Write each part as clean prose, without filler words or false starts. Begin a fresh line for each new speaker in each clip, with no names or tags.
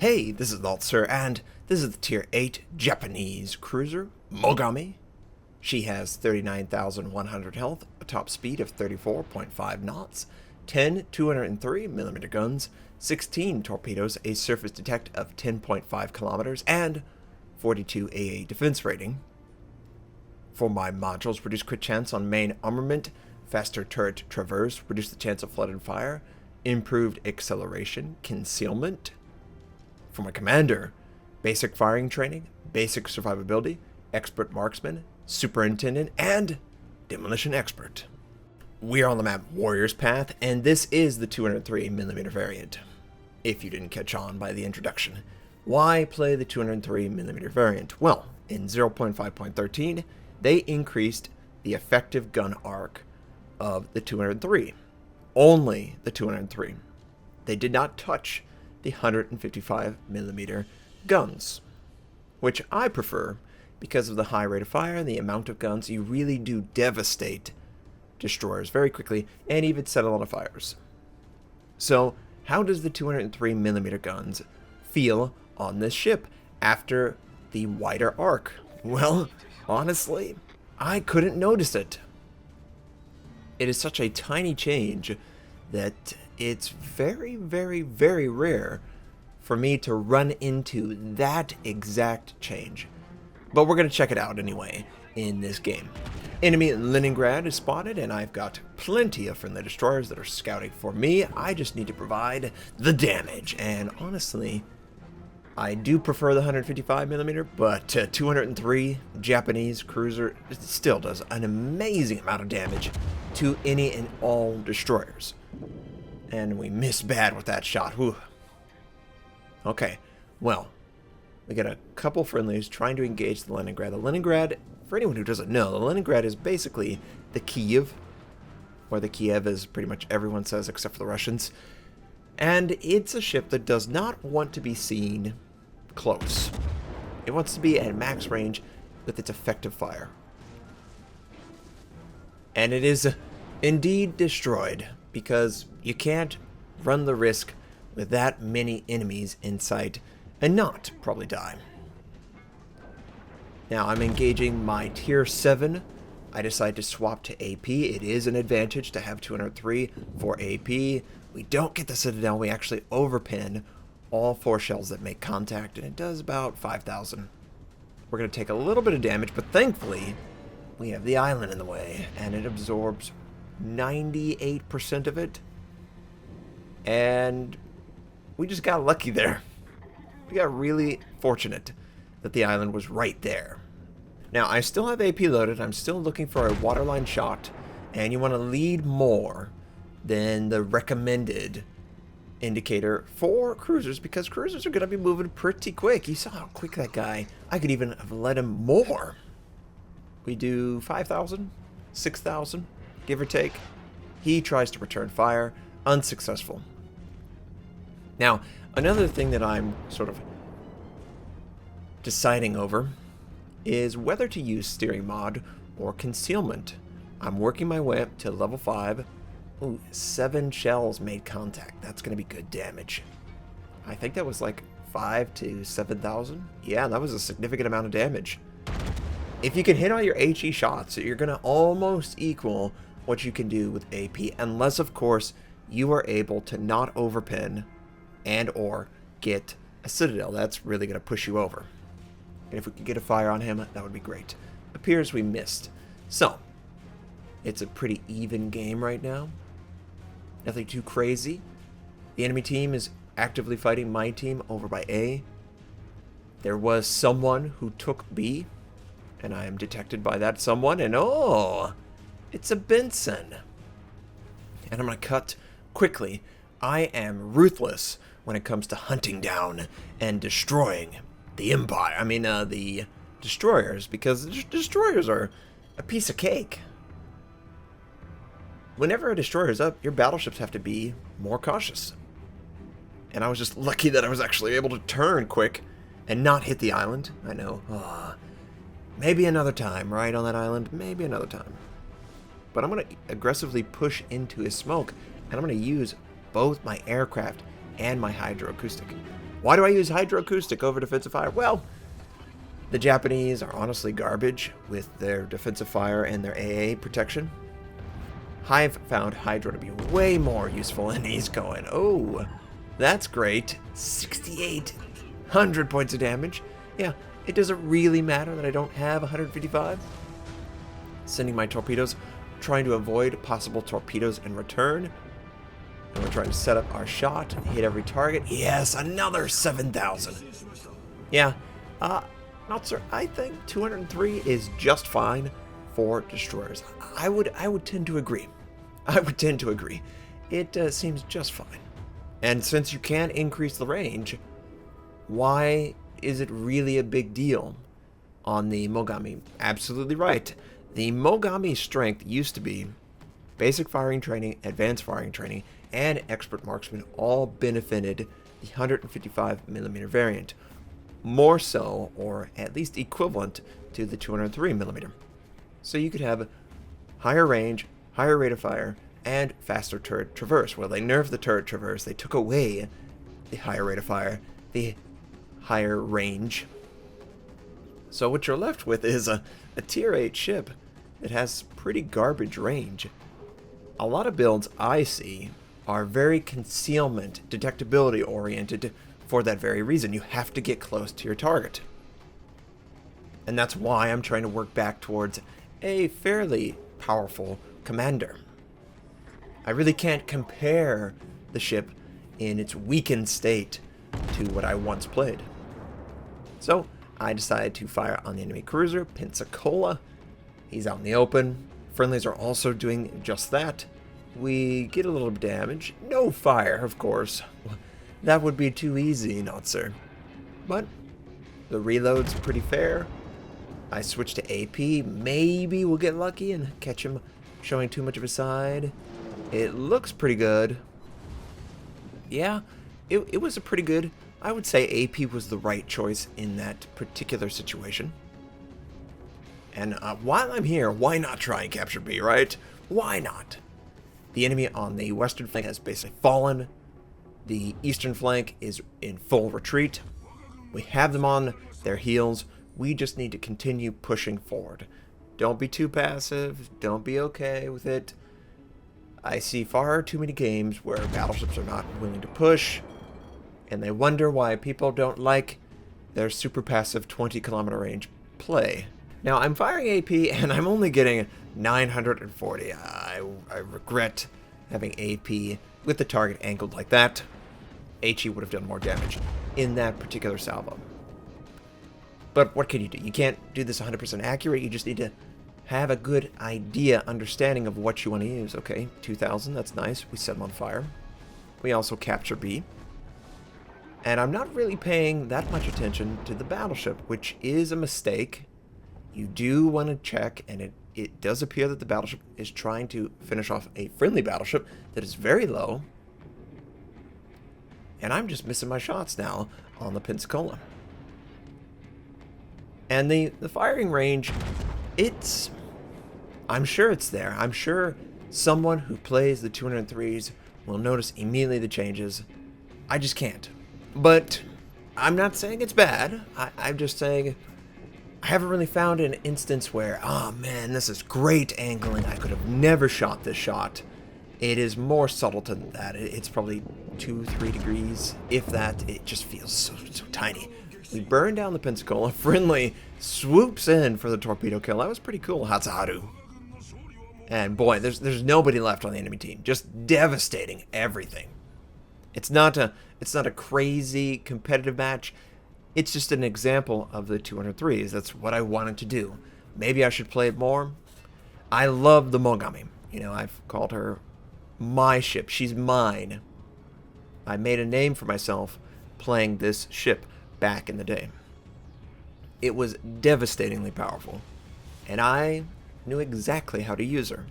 Hey, this is Notser, and this is the Tier 8 Japanese cruiser, Mogami. She has 39,100 health, a top speed of 34.5 knots, 10 203mm guns, 16 torpedoes, a surface detect of 10.5 kilometers, and 42 AA defense rating. For my modules, reduce crit chance on main armament, faster turret traverse, reduce the chance of flood and fire, improved acceleration, concealment. For my commander, basic firing training, basic survivability, expert marksman, superintendent, and demolition expert. We are on the map Warrior's Path, and this is the 203mm variant. If you didn't catch on by the introduction, why play the 203mm variant? Well, in 0.5.13, they increased the effective gun arc of the 203. Only the 203. They did not touch the 155mm guns, which I prefer because of the high rate of fire and the amount of guns. You really do devastate destroyers very quickly and even set a lot of fires. So how does the 203mm guns feel on this ship after the wider arc? Well, honestly, I couldn't notice it. It is such a tiny change that it's very, very, very rare for me to run into that exact change. But we're going to check it out anyway in this game. Enemy in Leningrad is spotted, and I've got plenty of friendly destroyers that are scouting for me. I just need to provide the damage, and honestly, I do prefer the 155mm, but 203 Japanese cruiser still does an amazing amount of damage to any and all destroyers. And we miss bad with that shot. Whew. Okay, well, we got a couple friendlies trying to engage the Leningrad. The Leningrad, for anyone who doesn't know, the Leningrad is basically the Kiev, or the Kiev as pretty much everyone says except for the Russians. And it's a ship that does not want to be seen close. It wants to be at max range with its effective fire. And it is indeed destroyed, because you can't run the risk with that many enemies in sight and not probably die. Now I'm engaging my tier 7. I decide to swap to AP. It is an advantage to have 203 for AP. We don't get the Citadel. We actually overpin all 4 shells that make contact, and it does about 5,000. We're going to take a little bit of damage, but thankfully we have the island in the way, and it absorbs 98% of it. And we just got lucky there. We got really fortunate that the island was right there. Now, I still have AP loaded. I'm still looking for a waterline shot, and you want to lead more than the recommended indicator for cruisers, because cruisers are going to be moving pretty quick. You saw how quick that guy, I could even have let him more. We do 5,000, 6,000, give or take. He tries to return fire, unsuccessful. Now, another thing that I'm sort of deciding over is whether to use steering mod or concealment. I'm working my way up to level 5. Ooh, 7 shells made contact. That's going to be good damage. I think that was like 5 to 7,000. Yeah, that was a significant amount of damage. If you can hit all your HE shots, you're going to almost equal what you can do with AP, unless, of course, you are able to not overpin and or get a Citadel. That's really going to push you over. And if we could get a fire on him, that would be great. Appears we missed. So, it's a pretty even game right now. Nothing too crazy. The enemy team is actively fighting my team over by A. There was someone who took B, and I am detected by that someone, and oh, it's a Benson. And I'm going to cut quickly. I am ruthless when it comes to hunting down and destroying the Empire. I mean, the destroyers, because the destroyers are a piece of cake. Whenever a destroyer is up, your battleships have to be more cautious. And I was just lucky that I was actually able to turn quick and not hit the island. I know. Maybe another time, right, on that island? Maybe another time. But I'm going to aggressively push into his smoke, and I'm going to use both my aircraft and my hydroacoustic. Why do I use hydroacoustic over defensive fire? Well, the Japanese are honestly garbage with their defensive fire and their AA protection. I've found Hydro to be way more useful, and he's going, oh, that's great. 6,800 points of damage. Yeah, it doesn't really matter that I don't have 155. Sending my torpedoes, trying to avoid possible torpedoes in return. And we're trying to set up our shot, hit every target. Yes, another 7,000. Yeah, Notser, I think 203 is just fine for destroyers. I would tend to agree. I would tend to agree. It seems just fine. And since you can increase the range, why is it really a big deal on the Mogami? Absolutely right. The Mogami strength used to be basic firing training, advanced firing training, and expert marksman all benefited the 155mm variant. More so, or at least equivalent to the 203mm. So you could have higher range, higher rate of fire, and faster turret traverse. Well, they nerfed the turret traverse. They took away the higher rate of fire, the higher range. So what you're left with is a tier 8 ship that has pretty garbage range. A lot of builds I see are very concealment, detectability oriented for that very reason. You have to get close to your target. And that's why I'm trying to work back towards a fairly powerful commander. I really can't compare the ship in its weakened state to what I once played. So I decided to fire on the enemy cruiser, Pensacola. He's out in the open. Friendlies are also doing just that. We get a little damage. No fire, of course. That would be too easy, Notser. But the reload's pretty fair. I switch to AP. Maybe we'll get lucky and catch him showing too much of a side. It looks pretty good. Yeah, it was a pretty good. I would say AP was the right choice in that particular situation. And while I'm here, why not try and capture B, right? Why not? The enemy on the western flank has basically fallen. The eastern flank is in full retreat. We have them on their heels. We just need to continue pushing forward. Don't be too passive. Don't be okay with it. I see far too many games where battleships are not willing to push, and they wonder why people don't like their super passive 20-kilometer range play. Now, I'm firing AP, and I'm only getting 940. I regret having AP with the target angled like that. HE would have done more damage in that particular salvo. But what can you do? You can't do this 100% accurate. You just need to have a good idea, understanding of what you want to use. Okay, 2,000, that's nice. We set them on fire. We also capture B. And I'm not really paying that much attention to the battleship, which is a mistake. You do want to check, and it does appear that the battleship is trying to finish off a friendly battleship that is very low. And I'm just missing my shots now on the Pensacola. And the firing range, I'm sure it's there. I'm sure someone who plays the 203s will notice immediately the changes. I just can't. But I'm not saying it's bad. I'm just saying I haven't really found an instance where, oh man, this is great angling. I could have never shot this shot. It is more subtle than that. It's probably 2-3 degrees. If that, it just feels so tiny. We burn down the Pensacola. Friendly swoops in for the torpedo kill. That was pretty cool. Hatsaru. And boy, there's nobody left on the enemy team. Just devastating everything. It's not a crazy competitive match. It's just an example of the 203s. That's what I wanted to do. Maybe I should play it more. I love the Mogami. You know, I've called her my ship. She's mine. I made a name for myself playing this ship back in the day. It was devastatingly powerful, and I knew exactly how to use her.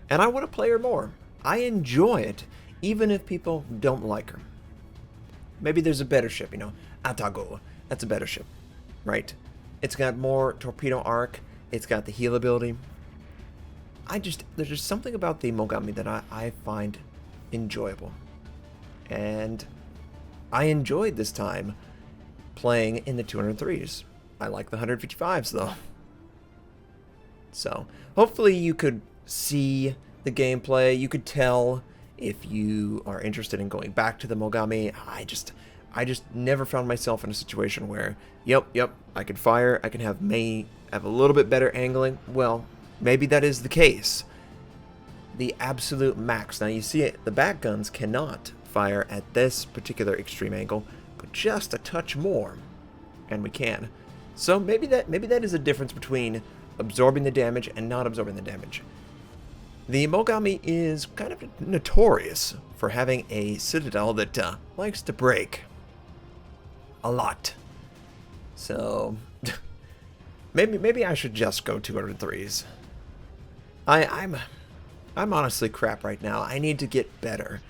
And I want to play her more. I enjoy it, even if people don't like her. Maybe there's a better ship, you know, Atago. That's a better ship, right? It's got more torpedo arc. It's got the heal ability. There's just something about the Mogami that I find enjoyable. And I enjoyed this time playing in the 203s. I like the 155s though. So hopefully you could see the gameplay. You could tell if you are interested in going back to the Mogami. I just never found myself in a situation where, yep, I could fire, I can have a little bit better angling. Well, maybe that is the case. The absolute max. Now you see it, the back guns cannot fire at this particular extreme angle, but just a touch more, and we can. So maybe that is a difference between absorbing the damage and not absorbing the damage. The Mogami is kind of notorious for having a citadel that likes to break a lot. So maybe I should just go 203s. I'm honestly crap right now. I need to get better.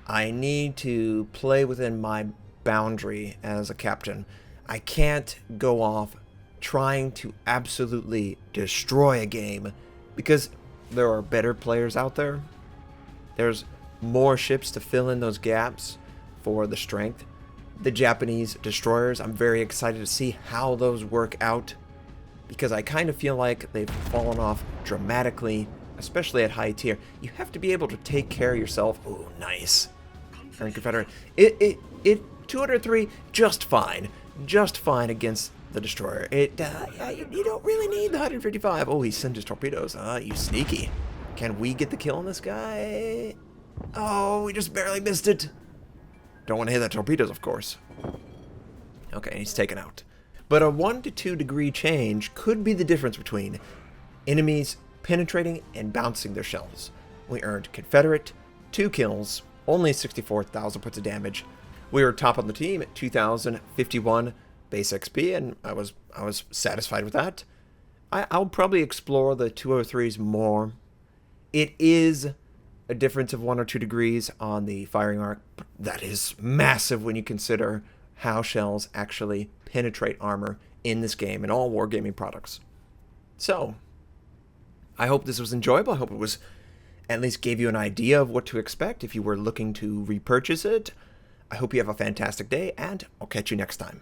I need to play within my boundary as a captain. I can't go off trying to absolutely destroy a game because there are better players out there. There's more ships to fill in those gaps for the strength. The Japanese destroyers, I'm very excited to see how those work out because I kind of feel like they've fallen off dramatically, especially at high tier. You have to be able to take care of yourself. Oh, nice. Confederate. It 203 just fine against the destroyer. You don't really need the 155. Oh, he sent his torpedoes. You sneaky. Can we get the kill on this guy? Oh, we just barely missed it. Don't want to hit that torpedoes, of course. Okay, he's taken out. But a 1 to 2 degree change could be the difference between enemies penetrating and bouncing their shells. We earned Confederate, 2 kills, only 64,000 points of damage. We were top on the team at 2,051 base XP, and I was satisfied with that. I'll probably explore the 203s more. It is a difference of 1 or 2 degrees on the firing arc. That is massive when you consider how shells actually penetrate armor in this game and all wargaming products. So, I hope this was enjoyable. I hope it was at least gave you an idea of what to expect if you were looking to repurchase it. I hope you have a fantastic day, and I'll catch you next time.